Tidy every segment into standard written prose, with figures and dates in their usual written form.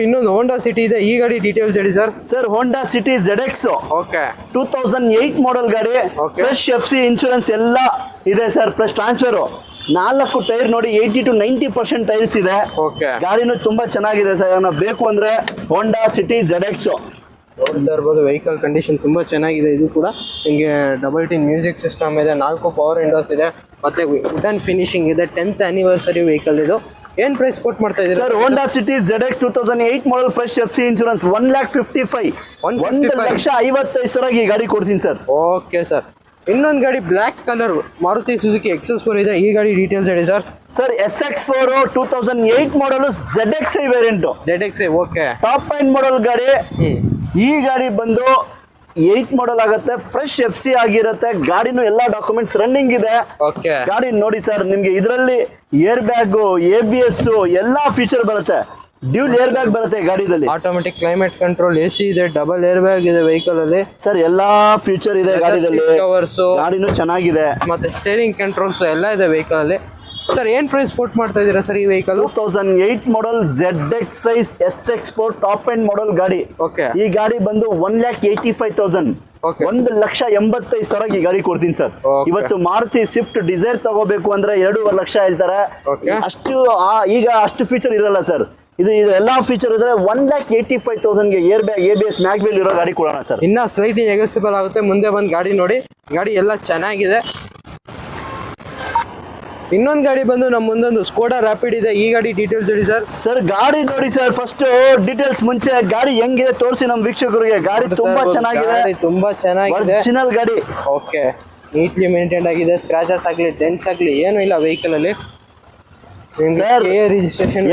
ಇನ್ನೊಂದು Honda City ಇದೆ, ಈ ಗಾಡಿ ಡೀಟೇಲ್ಸ್ ಹೇಳಿ sir. Sir Honda City ZX okay 2008 model ಗಾಡಿ, ಫ್ರೆಶ್ FC ಇನ್ಶೂರೆನ್ಸ್ ಎಲ್ಲ ಇದೆ ಸರ್, ಪ್ಲಸ್ ಟ್ರಾನ್ಸ್ಫರ್. 4 ಟೈರ್ ನೋಡಿ 80 to 90% ಟೈರ್ಸ್ ಇದೆ. ಗಾಡಿನೂ ತುಂಬಾ ಚೆನ್ನಾಗಿದೆ ಸರ್. ನಾವು ಬೇಕು ಅಂದ್ರೆ ಹೋಂಡಾ ಸಿಟಿ ZX ನೋಡ್ತಾ ಇರ್ಬೋದು. ವೆಹಿಕಲ್ ಕಂಡೀಷನ್ ತುಂಬಾ ಚೆನ್ನಾಗಿದೆ. ಇದು ಕೂಡ ನಿಮಗೆ ಡಬಲ್ ಟಿ ಮ್ಯೂಸಿಕ್ ಸಿಸ್ಟಮ್ ಇದೆ, 4 ಪವರ್ ವಿಂಡೋಸ್ ಇದೆ, ಮತ್ತೆ ವುಡನ್ ಫಿನಿಶಿಂಗ್ ಇದೆ. 10th ಆನಿವರ್ಸರಿ ವೆಹಿಕಲ್ ಇದು. ಏನ್ ಪ್ರೈಸ್ ಕೊಟ್ ಮಾಡ್ತಾ ಇದ್ದೀರಾ sir? Honda City ZX 2008 model, fresh FC insurance 1,55,000 1,50,000 ಈ ಗಾಡಿ ಕೊಡ್ತೀನಿ ಸರ್. Okay sir. ಇನ್ನೊಂದು ಗಾಡಿ black colour Maruti Suzuki XS4 ಇದೆ, ಈ ಗಾಡಿ ಡೀಟೇಲ್ಸ್ ಹೇಳಿ sir. Sir SX4 2008 model ZXi variant. ZXi okay. Top end model ಗಾಡಿ. ಈ ಗಾಡಿ ಬಂದು 8 ಮಾಡೆಲ್ ಆಗುತ್ತೆ, ಫ್ರೆಶ್ FC ಆಗಿರುತ್ತೆ. ಗಾಡಿನೂ ಎಲ್ಲಾ ಡಾಕ್ಯುಮೆಂಟ್ಸ್ ರನ್ನಿಂಗ್ ಇದೆ. ಗಾಡಿ ನೋಡಿ ಸರ್, ನಿಮ್ಗೆ ಇದರಲ್ಲಿ ಏರ್ ಬ್ಯಾಗ್, ABS ಎಲ್ಲಾ ಫೀಚರ್ ಬರುತ್ತೆ. ಡ್ಯೂಲ್ ಏರ್ ಬ್ಯಾಗ್ ಬರುತ್ತೆ ಗಾಡಿದಲ್ಲಿ, ಆಟೋಮೆಟಿಕ್ ಕ್ಲೈಮೇಟ್ ಕಂಟ್ರೋಲ್, AC ಇದೆ, ಡಬಲ್ ಏರ್ ಬ್ಯಾಗ್ ಇದೆ ವೆಹಿಕಲ್ ಅಲ್ಲಿ ಸರ್. ಎಲ್ಲಾ ಫೀಚರ್ ಇದೆ ಗಾಡಿದಲ್ಲಿ. ಗಾಡಿನೂ ಚೆನ್ನಾಗಿದೆ, ಮತ್ತೆ ಸ್ಟೇರಿಂಗ್ ಕಂಟ್ರೋಲ್ಸ್ ಎಲ್ಲ ಇದೆ ವೆಹಿಕಲ್ ಅಲ್ಲಿ. ಸರ್ ಏನ್ ಪ್ರೈಸ್ ಕೊಟ್ ಮಾಡ್ತಾ ಇದೀರಾ ಸರ್ ಈ vehicle? 2008 model ZXi SX4 top end model ಗಾಡಿ. ಈ ಗಾಡಿ ಬಂದು 1,85,000 1,85,000 ಈ ಗಾಡಿ ಕೊಡ್ತೀನಿ ಸರ್. ಇವತ್ತು ಮಾರುತಿ ಸ್ವಿಫ್ಟ್ ಡಿಸೈರ್ ತಗೋಬೇಕು ಅಂದ್ರೆ 2.5 ಲಕ್ಷ ಹೇಳ್ತಾರೆ. ಅಷ್ಟು ಈಗ ಅಷ್ಟು ಫೀಚರ್ ಇರಲ್ಲ ಸರ್. ಇದು ಎಲ್ಲಾ ಫೀಚರ್ ಇದ್ರೆ 1,85,000 ಏರ್ ಬ್ಯಾಗ್, ABS, ಮ್ಯಾಗ್ವೀಲ್ ಇರೋ ಗಾಡಿ ಕೊಡೋಣ ಸರ್. ಇನ್ನ ಸ್ಲೈಟ್ಲಿ ನೆಗೋಸಿಬಲ್ ಆಗುತ್ತೆ. ಮುಂದೆ ಬಂದು ಗಾಡಿ ನೋಡಿ, ಗಾಡಿ ಎಲ್ಲ ಚೆನ್ನಾಗಿದೆ. ಇನ್ನೊಂದು ಗಾಡಿ ಬಂದು ನಮ್ಮ ಮುಂದೊಂದು ಸ್ಕೋಡಾ ರ್ಯಾಪಿಡ್ ಇದೆ, ಈ ಗಾಡಿ ಡೀಟೇಲ್ಸ್ ಹೇಳಿ ಸರ್. ಸರ್ ಗಾಡಿ ನೋಡಿ ಸರ್, ಫಸ್ಟ್ ಡೀಟೇಲ್ಸ್ ಮುಂಚೆ ಗಾಡಿ ಹೆಂಗಿದೆ ತೋರಿಸಿ ನಮ್ಮ ವೀಕ್ಷಕರಿಗೆ. ಗಾಡಿ ತುಂಬಾ ಚೆನ್ನಾಗಿದೆ, ತುಂಬಾ ಚೆನ್ನಾಗಿದೆ, ಒರಿಜಿನಲ್ ಗಾಡಿ. ಓಕೆ, ನೀಟ್ಲಿ ಮೇಂಟೈನ್ ಆಗಿದೆ. ಸ್ಕ್ರಾಚಸ್ ಆಗ್ಲಿ, ಡೆಂಟ್ಸ್ ಆಗ್ಲಿ ಏನು ಇಲ್ಲ ವೆಹಿಕಲ್ ಅಲ್ಲಿ.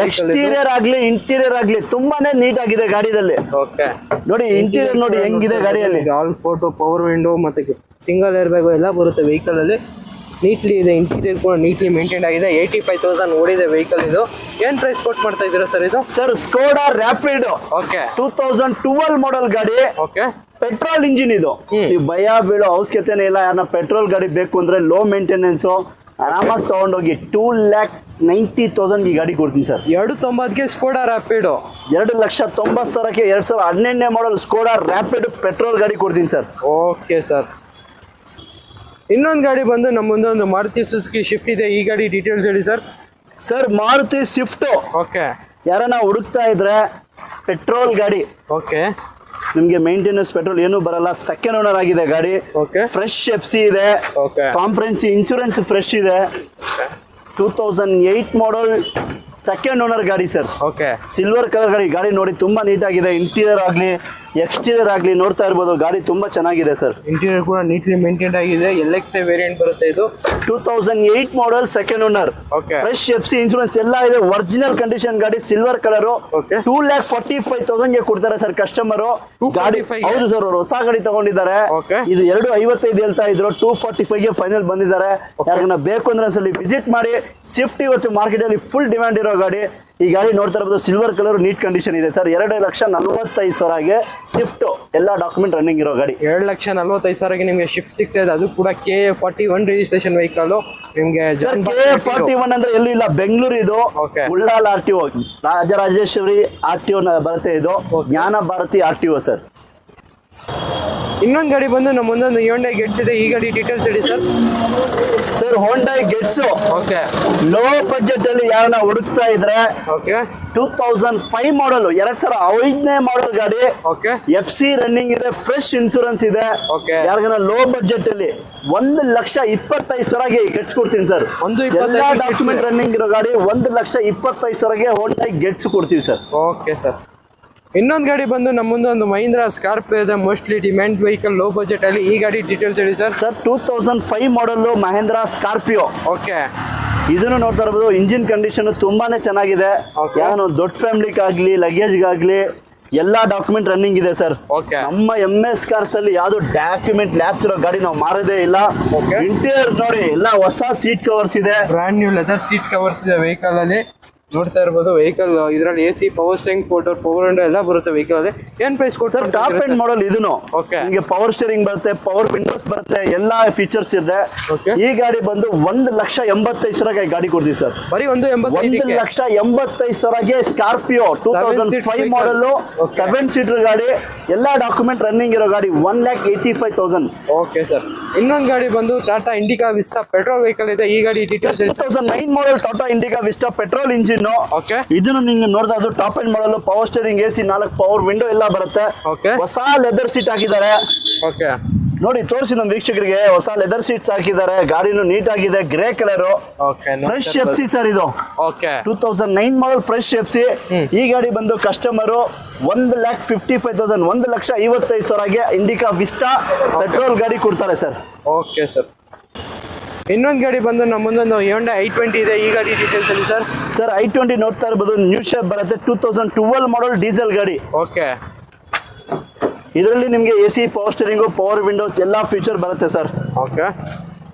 ಎಕ್ಸ್ಟೀರಿಯರ್ ಆಗ್ಲಿ, ಇಂಟೀರಿಯರ್ ಆಗ್ಲಿ ತುಂಬಾನೇ ನೀಟ್ ಆಗಿದೆ ಗಾಡಿದಲ್ಲಿ. ಓಕೆ ನೋಡಿ, ಇಂಟೀರಿಯರ್ ನೋಡಿ ಹೆಂಗಿದೆ ಗಾಡಿಯಲ್ಲಿ. ಆಲ್ ಫೋಟೋ, ಪವರ್ ವಿಂಡೋ ಮತ್ತೆ ಸಿಂಗಲ್ ಏರ್ ಬ್ಯಾಗ್ ಎಲ್ಲ ಬರುತ್ತೆ ವೆಹಿಕಲ್ ಅಲ್ಲಿ. ನೀಟ್ಲಿ ಇದೆ, ಇಂಟೀರಿಯರ್ ಕೂಡ ನೀಟ್ಲಿ ಮೇಂಟೈನ್ ಆಗಿದೆ. 85,000 ಓಡಿದೆ ವೆಹಿಕಲ್ ಇದು. ಏನ್ ಪ್ರೈಸ್ ಕೊಟ್ ಮಾಡ್ತಾ ಇದ್ದೀರಾ ಸರ್ ಇದು? ಸರ್ ಸ್ಕೋಡಾ ರ್ಯಾಪಿಡ್ 2012 ಮಾಡೆಲ್ ಗಾಡಿ. ಪೆಟ್ರೋಲ್ ಇಂಜಿನ್ ಇದು. ನೀವು ಭಯ ಬೀಳೋ ಅವಶ್ಯಕತೆನೇ ಇಲ್ಲ. ಯಾರನ್ನ ಪೆಟ್ರೋಲ್ ಗಾಡಿ ಬೇಕು ಅಂದ್ರೆ ಲೋ ಮೇಂಟೆನೆನ್ಸ್ ಆರಾಮಾಗಿ ತಗೊಂಡೋಗಿ 2,90,000 ಈ ಗಾಡಿ ಕೊಡ್ತೀನಿ ಸರ್. 290ಗೆ ಸ್ಕೋಡಾ ರ್ಯಾಪಿಡ್, 2,90,000ಕ್ಕೆ 2018 ಮಾಡೆಲ್ ಸ್ಕೋಡಾ ರ್ಯಾಪಿಡ್ ಪೆಟ್ರೋಲ್ ಗಾಡಿ ಕೊಡ್ತೀನಿ ಸರ್. Okay sir. ಇನ್ನೊಂದು ಗಾಡಿ ಬಂದು ನಮ್ಮ ಮುಂದೆ ಒಂದು ಮಾರುತಿ ಸುಜುಕಿ ಶಿಫ್ಟ್ ಇದೆ, ಈ ಗಾಡಿ ಡೀಟೇಲ್ಸ್ ಹೇಳಿ ಸರ್. ಸರ್ ಮಾರುತಿ ಸ್ವಿಫ್ಟ್ ಯಾರನ್ನ ಹುಡುಕ್ತಾ ಇದ್ರೆ ಪೆಟ್ರೋಲ್ ಗಾಡಿ, ನಿಮ್ಗೆ ಮೇಂಟೆನೆನ್ಸ್ ಪೆಟ್ರೋಲ್ ಏನು ಬರಲ್ಲ, ಸೆಕೆಂಡ್ ಓನರ್ ಆಗಿದೆ ಗಾಡಿ. ಫ್ರೆಶ್ FC ಇದೆ, ಕಾಂಪ್ರಿಹೆನ್ಸಿವ್ ಇನ್ಶೂರೆನ್ಸ್ ಫ್ರೆಶ್ ಇದೆ. 2008 ಮಾಡೆಲ್ ಸೆಕೆಂಡ್ ಓನರ್ ಗಾಡಿ ಸರ್. ಸಿಲ್ವರ್ ಕಲರ್ ಗಾಡಿ. ಗಾಡಿ ನೋಡಿ ತುಂಬಾ ನೀಟ್ ಆಗಿದೆ. ಇಂಟೀರಿಯರ್ ಆಗ್ಲಿ, ಎಕ್ಸ್ಟೀರಿಯರ್ ಆಗ್ಲಿ ನೋಡ್ತಾ ಇರ್ಬೋದು. ಗಾಡಿ ತುಂಬಾ ಚೆನ್ನಾಗಿದೆ ಸರ್. ಇಂಟೀರಿಯರ್ ಕೂಡ ನೀಟ್ಲಿ ಮೇಂಟೈನ್ ಆಗಿದೆ. LXi ವೇರಿಯಂಟ್ ಬರುತ್ತೆ ಇದು. 2008 model second owner, fresh FC insurance ಎಲ್ಲ ಇದೆ. ಒರಿಜಿನಲ್ ಕಂಡೀಷನ್ ಗಾಡಿ, ಸಿಲ್ವರ್ ಕಲರ್. 2,45,000 ಕೊಡ್ತಾರೆ ಸರ್ ಕಸ್ಟಮರ್ ಗಾಡಿ. ಹೌದು ಸರ್, ಅವರು ಹೊಸ ಗಾಡಿ ತಗೊಂಡಿದ್ದಾರೆ. ಇದು 2,55 ಹೇಳ್ತಾ ಇದ್ರು, 245ಗೆ ಫೈನಲ್ ಬಂದಿದ್ದಾರೆ. ಯಾರನ್ನ ಬೇಕು ಅಂದ್ರೆ ಒಂದ್ಸಲಿ ವಿಸಿಟ್ ಮಾಡಿ. ಸ್ವಿಫ್ಟ್ ಇವತ್ತು ಮಾರ್ಕೆಟ್ ಅಲ್ಲಿ ಫುಲ್ ಡಿಮ್ಯಾಂಡ್ ಇರೋ ಗಾಡಿ. ಈ ಗಾಡಿ ನೋಡ್ತಾ ಇರಬಹುದು, ಸಿಲ್ವರ್ ಕಲರ್, ನೀಟ್ ಕಂಡೀಷನ್ ಇದೆ ಸರ್. 2,45,000ಗೆ ಸ್ವಿಫ್ಟ್, ಎಲ್ಲ ಡಾಕ್ಯುಮೆಂಟ್ ರನ್ನಿಂಗ್ ಇರೋ ಗಾಡಿ. 2,45,000ಗೆ ನಿಮಗೆ ಶಿಫ್ಟ್ ಸಿಗ್ತಾ ಇದೆ. ಅದು ಕೂಡ KA41 ರಿಜಿಸ್ಟ್ರೇಷನ್ ವೆಹಿಕಲ್. ನಿಮ್ಗೆ KA41 ಅಂದ್ರೆ ಎಲ್ಲೂ ಇಲ್ಲ, ಬೆಂಗಳೂರು ಇದು. ಉಳ್ಳಾಲ RTO, ರಾಜರಾಜೇಶ್ವರಿ RTO ಬರುತ್ತೆ ಇದು. ಜ್ಞಾನ ಭಾರತಿ RTO ಸರ್. ಇನ್ನೊಂದು ಗಾಡಿ ಬಂದು ನಮ್ಮ ಮುಂದೊಂದು Hyundai Getz ಇದೆ, ಈ ಗಾಡಿ ಡೀಟೇಲ್ಸ್ ಹೇಳಿ sir. Sir Hyundai Getz low budget ಅಲ್ಲಿ ಯಾರನ್ನ ಹುಡುಕ್ತಾ ಇದ್ರೆ 2005 ಮಾಡೆಲ್, 2005ನೇ ಮಾಡೆಲ್ ಗಾಡಿ. FC ರನ್ನಿಂಗ್ ಇದೆ, ಫ್ರೆಶ್ ಇನ್ಶೂರೆನ್ಸ್ ಇದೆ. ಯಾರಿಗಾನ ಲೋ ಬಜೆಟ್ ಅಲ್ಲಿ 1,25,000ಗೆ Getz ಕೊಡ್ತೀನಿ ಸರ್. ಎಲ್ಲ ಡಾಕ್ಯುಮೆಂಟ್ ರನ್ನಿಂಗ್ ಇರೋ ಗಾಡಿ. 1,25,000ಗೆ Hyundai Getz ಕೊಡ್ತೀವಿ ಸರ್. Okay sir. ಇನ್ನೊಂದು ಗಾಡಿ ಬಂದು ನಮ್ಮ ಮುಂದೆ ಒಂದು ಮಹೀಂದ್ರಾ ಸ್ಕಾರ್ಪಿಯೋ ಇದೆ, mostly demand vehicle, low budget ಅಲ್ಲಿ. ಈ ಗಾಡಿ ಡೀಟೇಲ್ಸ್ ಹೇಳಿ ಸರ್. 2005 model Mahindra Scorpio. ಇದನ್ನು ನೋಡ್ತಾ ಇರಬಹುದು. ಇಂಜಿನ್ ಕಂಡೀಷನ್ ತುಂಬಾನೇ ಚೆನ್ನಾಗಿದೆ. ಯಾವ್ದು ದೊಡ್ಡ ಫ್ಯಾಮಿಲಿಗಾಗ್ಲಿ, ಲಗೇಜ್ಗಾಗ್ಲಿ ಎಲ್ಲಾ ಡಾಕ್ಯುಮೆಂಟ್ ರನ್ನಿಂಗ್ ಇದೆ ಸರ್. ನಮ್ಮ MS ಕಾರ್ಸ್ ಅಲ್ಲಿ ಯಾವ್ದು ಡಾಕ್ಯುಮೆಂಟ್ ಲ್ಯಾಪ್ಸ್ ಇರೋ ಗಾಡಿ ನಾವು ಮಾರದೇ ಇಲ್ಲ. ಇಂಟೀರಿಯರ್ ನೋಡಿ, ಎಲ್ಲ ಹೊಸ ಸೀಟ್ ಕವರ್ಸ್ ಇದೆ, brand new leather seat covers ಇದೆ ವೆಹಿಕಲ್ ಅಲ್ಲಿ. ನೋಡ್ತಾ ಇರ್ಬೋದು ವೆಹಿಕಲ್ ಇದರಲ್ಲಿ AC power steering power window ಎಲ್ಲ ಬರುತ್ತೆ ವೆಹಿಕಲ್ ಅಲ್ಲಿ. ಏನ್ price sir top end model ಇದನ್ನು Okay. ನಿಮಗೆ ಪವರ್ ಸ್ಟೇರಿಂಗ್ ಬರುತ್ತೆ, ಪವರ್ ವಿಂಡೋಸ್ ಬರುತ್ತೆ, ಎಲ್ಲಾ ಫೀಚರ್ಸ್ ಇದೆ. Okay. ಈ ಗಾಡಿ ಬಂದು 1,85,000 ಗಾಡಿ ಕೊಡ್ತೀವಿ ಸರ್. ಬರೀ 1,85,000 ಸ್ಕಾರ್ಪಿಯೋ 2005 ಮಾಡಲ್ 7 ಸೀಟರ್ ಗಾಡಿ, ಎಲ್ಲಾ ಡಾಕ್ಯುಮೆಂಟ್ ರನ್ನಿಂಗ್ ಇರೋ ಗಾಡಿ 1,85,000. Okay sir. ಇನ್ನೊಂದು ಗಾಡಿ ಬಂದು Tata Indica Vista petrol vehicle ಇದೆ. ಈ ಗಾಡಿ details 2009 model Tata Indica Vista petrol engine. Okay. ಇದನ್ನು ನಿಮ್ಗೆ ನೋಡ್ತಾ ಅದು top end model, power steering, AC 4 power window ಎಲ್ಲ ಬರುತ್ತೆ. ಓಕೆ. ಹೊಸ ಲೆದರ್ ಸೀಟ್ ಹಾಕಿದ್ದಾರೆ. ಓಕೆ. ನೋಡಿ ತೋರಿಸಿ ನಮ್ಮ ವೀಕ್ಷಕರಿಗೆ, ಹೊಸ ಲೆದರ್ ಸೀಟ್ಸ್ ಹಾಕಿದ್ದಾರೆ. ಗಾಡಿನೂ ನೀಟ್ ಆಗಿದೆ, grey colour, okay. Fresh FC sir ಇದು. ಓಕೆ. 2009 model fresh FC. ಈ ಗಾಡಿ ಬಂದು ಕಸ್ಟಮರ್ 1,55,000 1,55,000 ಇಂಡಿಕಾ ವಿಸ್ಟಾ ಪೆಟ್ರೋಲ್ ಗಾಡಿ ಕೊಡ್ತಾರೆ ಸರ್. Okay sir. ಇನ್ನೊಂದು ಗಾಡಿ ಬಂದು ನಮ್ಮ ಮುಂದೊಂದು Hyundai i20 ಇದೆ. ಈ ಗಾಡಿ ಡೀಟೇಲ್ಸ್ ಅಲ್ಲಿ ಸರ್. ಸರ್ i20 ನೋಡ್ತಾ ಇರ್ಬೋದು, ನ್ಯೂ ಶೇಪ್ ಬರುತ್ತೆ. 2012 ಮಾಡಲ್ ಡೀಸೆಲ್ ಗಾಡಿ. ಓಕೆ. ಇದರಲ್ಲಿ ನಿಮಗೆ AC power steering, power Windows ಎಲ್ಲ ಫೀಚರ್ ಬರುತ್ತೆ ಸರ್. ಓಕೆ.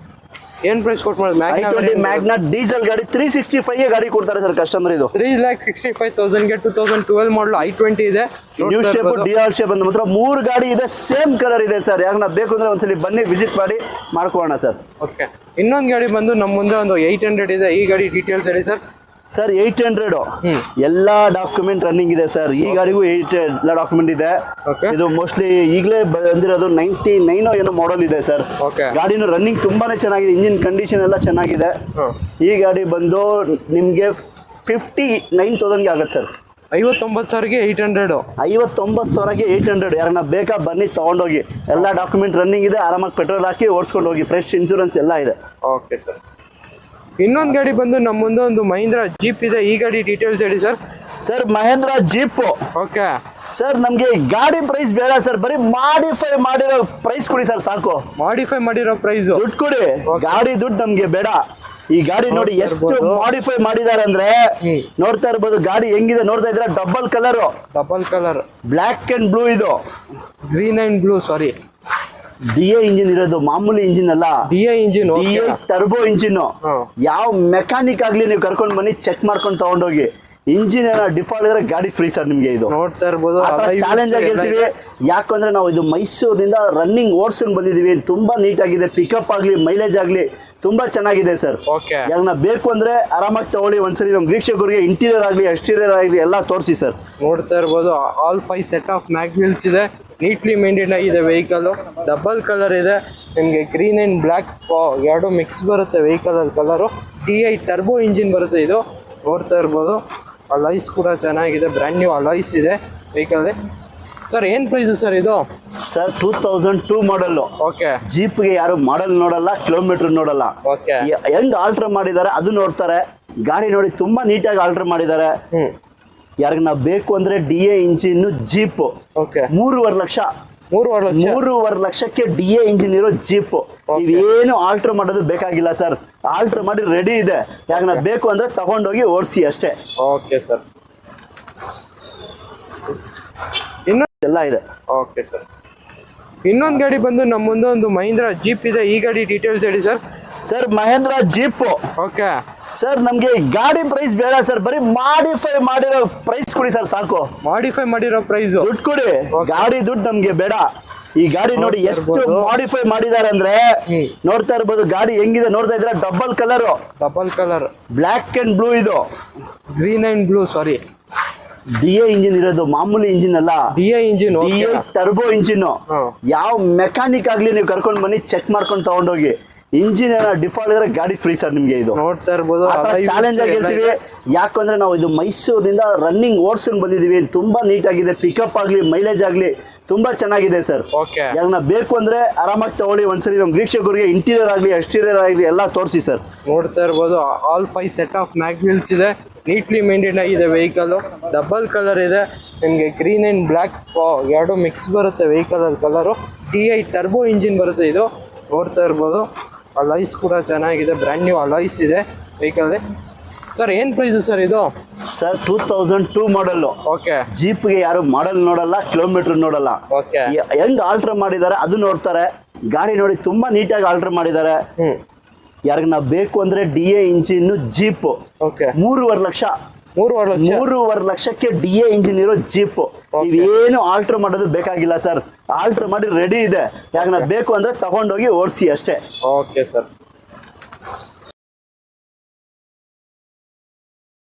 ಏನ್ ಪ್ರೈಸ್ ಕೊಟ್ಟು ಮಾಡೋದು? i20 ಮ್ಯಾಗ್ನಾ ಡೀಸೆಲ್ ಗಾಡಿ 365 ಗಾಡಿ ಕೊಡ್ತಾರೆ ಸರ್ ಕಸ್ಟಮರ್. ಇದು 3,65,000 2012 ಮಾಡಲ್ i20 ಇದೆ. ನ್ಯೂ ಶೇಪ್ ಡಿಆರ್ ಶೇಪ್ ಅಂತ ಮಾತ್ರ 3 ಗಾಡಿ ಇದೆ, ಸೇಮ್ ಕಲರ್ ಇದೆ ಸರ್. ಯಾಕಂದ್ರೆ ಬೇಕು ಅಂದ್ರೆ ಒಂದ್ಸಲಿ ಬನ್ನಿ ವಿಸಿಟ್ ಮಾಡಿ ಮಾಡ್ಕೊಳ್ಳೋಣ ಸರ್. ಓಕೆ. ಇನ್ನೊಂದು ಗಾಡಿ ಬಂದು ನಮ್ಮ ಮುಂದೆ ಒಂದು 800 ಇದೆ. ಈ ಗಾಡಿ ಡೀಟೇಲ್ಸ್ ಹೇಳಿ ಸರ್. ಸರ್ 800 ಎಲ್ಲ ಡಾಕ್ಯುಮೆಂಟ್ ರನ್ನಿಂಗ್ ಇದೆ ಸರ್. ಈ ಗಾಡಿಗೂ ಎಲ್ಲ ಡಾಕ್ಯುಮೆಂಟ್ ಇದೆ. Okay. ಇದು ಮೋಸ್ಟ್ಲಿ ಈಗಲೇ ಬಂದಿರೋದು 99 ಏನೋ ಮಾಡಲ್ ಇದೆ ಸರ್. Okay. ಗಾಡಿನೂ ರನ್ನಿಂಗ್ ತುಂಬಾನೇ ಚೆನ್ನಾಗಿದೆ, ಇಂಜಿನ್ ಕಂಡೀಷನ್ ಎಲ್ಲ ಚೆನ್ನಾಗಿದೆ. ಈ ಗಾಡಿ ಬಂದು ನಿಮಗೆ 59,000 ಆಗುತ್ತೆ ಸರ್. 59,000ಗೆ 800. 59,000ಗೆ 800. ಯಾರನ್ನ ಬೇಕಾ ಬನ್ನಿ ತಗೊಂಡೋಗಿ. ಎಲ್ಲ ಡಾಕ್ಯುಮೆಂಟ್ ರನ್ನಿಂಗ್ ಇದೆ, ಆರಾಮಾಗಿ ಪೆಟ್ರೋಲ್ ಹಾಕಿ ಓಡಿಸ್ಕೊಂಡು ಹೋಗಿ. ಫ್ರೆಶ್ ಇನ್ಶೂರೆನ್ಸ್ ಎಲ್ಲ ಇದೆ. Okay sir. ಇನ್ನೊಂದು ಗಾಡಿ ಬಂದು ನಮ್ಮ ಮುಂದೆ ಒಂದು ಮಹೀಂದ್ರ ಜೀಪ್ ಇದೆ. ಈ ಗಾಡಿ ಡೀಟೇಲ್ಸ್ ಹೇಳಿ sir. Sir Mahindra jeep. Okay. Sir ನಮ್ಗೆ ಗಾಡಿ ಪ್ರೈಸ್ ಬೇಡ ಸರ್, ಬರೀ ಮಾಡಿಫೈ ಮಾಡಿರೋ ಪ್ರೈಸ್ ಕೊಡಿ ಸರ್ ಸಾಕು. ಮಾಡಿಫೈ ಮಾಡಿರೋ ಪ್ರೈಸ್ ದುಡ್ಡು ಕೊಡಿ, ಗಾಡಿ ದುಡ್ಡು ನಮ್ಗೆ ಬೇಡ. ಈ ಗಾಡಿ ನೋಡಿ ಎಷ್ಟು ಮಾಡಿಫೈ ಮಾಡಿದ್ದಾರೆ ಅಂದ್ರೆ ನೋಡ್ತಾ ಇರ್ಬೋದು. ಗಾಡಿ ಹೆಂಗಿದೆ ನೋಡ್ತಾ ಇದ್ರೆ, double colour black and blue, ಇದು green and blue. Sorry, DA engine ಇರೋದು, ಮಾಮೂಲಿ ಇಂಜಿನ್ ಅಲ್ಲ. DA engine, DA turbo engine. ಯಾವ ಮೆಕ್ಯಾನಿಕ್ ಆಗ್ಲಿ ನೀವು ಕರ್ಕೊಂಡು ಬನ್ನಿ, ಚೆಕ್ ಮಾಡ್ಕೊಂಡು ತಗೊಂಡೋಗಿ. ಇಂಜಿನ್ ಏನೋ ಡಿಫಾಲ್ಟ್ ಇದ್ರೆ ಗಾಡಿ ಫ್ರೀ ಸರ್ ನಿಮ್ಗೆ. ಇದು ನೋಡ್ತಾ ಇರ್ಬೋದು, ಚಾಲೆಂಜ್ ಆಗಿ ಹೇಳ್ತೀವಿ. ಯಾಕಂದ್ರೆ ನಾವು ಇದು ಮೈಸೂರಿನಿಂದ ರನ್ನಿಂಗ್ ಓಡಿಸ್ಕೊಂಡು ಬಂದಿದೀವಿ. ತುಂಬಾ ನೀಟ್ ಆಗಿದೆ, ಪಿಕಪ್ ಆಗ್ಲಿ, ಮೈಲೇಜ್ ಆಗ್ಲಿ ತುಂಬಾ ಚೆನ್ನಾಗಿದೆ ಸರ್. ಓಕೆ. ಯಾರನ್ನ ಬೇಕು ಅಂದ್ರೆ ಆರಾಮಾಗಿ ತಗೊಳ್ಳಿ. ಒಂದ್ಸರಿ ನಮ್ಮ ವೀಕ್ಷಕರಿಗೆ ಇಂಟೀರಿಯರ್ ಆಗ್ಲಿ, ಎಕ್ಸ್ಟೀರಿಯರ್ ಆಗ್ಲಿ ಎಲ್ಲ ತೋರಿಸಿ ಸರ್. ನೋಡ್ತಾ ಇರ್ಬೋದು, ಆಲ್ 5 ಸೆಟ್ ಆಫ್ ಮ್ಯಾಗ್ವಿಲ್ಸ್ ಇದೆ. ನೀಟ್ಲಿ ಮೇಂಟೈನ್ ಆಗಿದೆ ವೆಹಿಕಲ್. ಡಬಲ್ ಕಲರ್ ಇದೆ ನಿಮಗೆ, ಗ್ರೀನ್ ಅಂಡ್ ಬ್ಲ್ಯಾಕ್ ಎರಡು ಮಿಕ್ಸ್ ಬರುತ್ತೆ ವೆಹಿಕಲ್ ಅಲ್ಲಿ ಕಲರು. TI ಟರ್ಬೋ ಇಂಜಿನ್ ಬರುತ್ತೆ ಇದು. ನೋಡ್ತಾ ಇರ್ಬೋದು, ಅಲಾಯ್ಸ್ ಕೂಡ ಚೆನ್ನಾಗಿದೆ, ಬ್ರ್ಯಾಂಡ್ ನ್ಯೂ ಅಲಾಯ್ಸ್ ಇದೆ ವೆಹಿಕಲ್. ಸರ್ ಏನು ಪ್ರೈಸು ಸರ್ ಇದು? ಸರ್ 2002 ಮಾಡಲ್. ಓಕೆ. ಜೀಪ್ಗೆ ಯಾರು ಮಾಡಲ್ ನೋಡಲ್ಲ, ಕಿಲೋಮೀಟರ್ ನೋಡಲ್ಲ. ಓಕೆ. ಹೆಂಗ್ ಆಲ್ಟರ್ ಮಾಡಿದ್ದಾರೆ ಅದು ನೋಡ್ತಾರೆ. ಗಾಡಿ ನೋಡಿ ತುಂಬಾ ನೀಟಾಗಿ ಆಲ್ಟರ್ ಮಾಡಿದ್ದಾರೆ. ಯಾರಿಗ ಬೇಕು ಅಂದ್ರೆ DA ಇಂಜಿನ್ ಜೀಪ್. ಓಕೆ. 3,5,00,000 ಲಕ್ಷಕ್ಕೆ DA ಇಂಜಿನ್ ಇರೋ ಜೀಪ್. ನೀವೇನು ಆಲ್ಟರ್ ಮಾಡೋದು ಬೇಕಾಗಿಲ್ಲ ಸರ್. ಆಲ್ಟರ್ ಮಾಡಿ ರೆಡಿ ಇದೆ. ಯಾಕಂದ್ರೆ ಬೇಕು ಅಂದ್ರೆ ತಗೊಂಡೋಗಿ ಓಡಿಸಿ ಅಷ್ಟೇ. Okay sir. ಎಲ್ಲ ಇದೆ. Okay sir. ಇನ್ನೊಂದು ಗಾಡಿ ಬಂದು ನಮ್ಮ ಮುಂದೆ ಒಂದು ಮಹೀಂದ್ರ ಜೀಪ್ ಇದೆ. ಈ ಗಾಡಿ ಡೀಟೇಲ್ಸ್ ಹೇಳಿ sir. Sir Mahindra jeep. Okay. Sir ನಮ್ಗೆ ಗಾಡಿ ಪ್ರೈಸ್ ಬೇಡ ಸರ್, ಬರೀ ಮಾಡಿಫೈ ಮಾಡಿರೋ ಪ್ರೈಸ್ ಕೊಡಿ ಸರ್ ಸಾಕು. ಮಾಡಿಫೈ ಮಾಡಿರೋ ಪ್ರೈಸ್ ದುಡ್ಡು ಕೊಡಿ, ಗಾಡಿ ದುಡ್ಡು ನಮ್ಗೆ ಬೇಡ. ಈ ಗಾಡಿ ನೋಡಿ ಎಷ್ಟು ಮಾಡಿಫೈ ಮಾಡಿದ್ದಾರೆ ಅಂದ್ರೆ ನೋಡ್ತಾ ಇರ್ಬೋದು. ಗಾಡಿ ಹೆಂಗಿದೆ ನೋಡ್ತಾ ಇದ್ರೆ, double colour black and blue, ಇದು green and blue. Sorry, DA engine ಇರೋದು, ಮಾಮೂಲಿ ಇಂಜಿನ್ ಅಲ್ಲ. DA engine, DA turbo engine. ಯಾವ ಮೆಕ್ಯಾನಿಕ್ ಆಗ್ಲಿ ನೀವು ಕರ್ಕೊಂಡು ಬನ್ನಿ, ಚೆಕ್ ಮಾಡ್ಕೊಂಡು ತಗೊಂಡೋಗಿ. ಇಂಜಿನ್ ಏನೋ ಡಿಫಾಲ್ಟ್ ಇದ್ರೆ ಗಾಡಿ ಫ್ರೀ ಸರ್ ನಿಮ್ಗೆ. ಇದು ನೋಡ್ತಾ ಇರ್ಬೋದು, ಚಾಲೆಂಜ್ ಆಗಿ ಹೇಳ್ತೀವಿ. ಯಾಕಂದ್ರೆ ನಾವು ಇದು ಮೈಸೂರಿನಿಂದ ರನ್ನಿಂಗ್ ಓಡಿಸ್ಕೊಂಡು ಬಂದಿದೀವಿ. ತುಂಬಾ ನೀಟ್ ಆಗಿದೆ, ಪಿಕಪ್ ಆಗ್ಲಿ, ಮೈಲೇಜ್ ಆಗ್ಲಿ ತುಂಬಾ ಚೆನ್ನಾಗಿದೆ ಸರ್. ಓಕೆ. ಯಾರನ್ನ ಬೇಕು ಅಂದ್ರೆ ಆರಾಮಾಗಿ ತಗೊಳ್ಳಿ. ಒಂದ್ಸರಿ ನಮ್ಮ ವೀಕ್ಷಕರಿಗೆ ಇಂಟೀರಿಯರ್ ಆಗ್ಲಿ, ಎಕ್ಸ್ಟೀರಿಯರ್ ಆಗ್ಲಿ ಎಲ್ಲ ತೋರಿಸಿ ಸರ್. ನೋಡ್ತಾ ಇರ್ಬೋದು, ಆಲ್ 5 ಸೆಟ್ ಆಫ್ ಮ್ಯಾಗ್ವಿಲ್ಸ್ ಇದೆ. ನೀಟ್ಲಿ ಮೇಂಟೈನ್ ಆಗಿದೆ ವೆಹಿಕಲ್. ಡಬಲ್ ಕಲರ್ ಇದೆ ನಿಮಗೆ, ಗ್ರೀನ್ ಅಂಡ್ ಬ್ಲ್ಯಾಕ್ ಎರಡು ಮಿಕ್ಸ್ ಬರುತ್ತೆ ವೆಹಿಕಲ್ ಅಲ್ಲಿ ಕಲರು. TI ಟರ್ಬೋ ಇಂಜಿನ್ ಬರುತ್ತೆ ಇದು. ನೋಡ್ತಾ ಇರ್ಬೋದು, ಅಲಾಯ್ಸ್ ಕೂಡ ಚೆನ್ನಾಗಿದೆ, ಬ್ರ್ಯಾಂಡ್ ನ್ಯೂ ಅಲಾಯ್ಸ್ ಇದೆ ವೆಹಿಕಲ್. ಸರ್ ಏನು ಪ್ರೈಸು ಸರ್ ಇದು? ಸರ್ 2002 ಮಾಡಲ್. ಓಕೆ. ಜೀಪ್ಗೆ ಯಾರು ಮಾಡಲ್ ನೋಡಲ್ಲ, ಕಿಲೋಮೀಟರ್ ನೋಡಲ್ಲ. ಓಕೆ. ಹೆಂಗ್ ಆಲ್ಟರ್ ಮಾಡಿದ್ದಾರೆ ಅದು ನೋಡ್ತಾರೆ. ಗಾಡಿ ನೋಡಿ ತುಂಬಾ ನೀಟಾಗಿ ಆಲ್ಟರ್ ಮಾಡಿದ್ದಾರೆ. ಯಾರಿಗ ಬೇಕು ಅಂದ್ರೆ DA ಇಂಜಿನ್ ಜೀಪ್. ಓಕೆ. 3,5,00,000 3.5 ಲಕ್ಷಕ್ಕೆ DA ಇಂಜಿನ್ ಇರೋ ಜೀಪ್. ನೀವೇನು ಆಲ್ಟರ್ ಮಾಡೋದು ಬೇಕಾಗಿಲ್ಲ ಸರ್, ಆಲ್ಟರ್ ಮಾಡಿ ರೆಡಿ ಇದೆ. ಯಾಕಂದ್ರೆ ಬೇಕು ಅಂದ್ರೆ ತಗೊಂಡೋಗಿ ಓಡಿಸಿ ಅಷ್ಟೇ. Okay sir.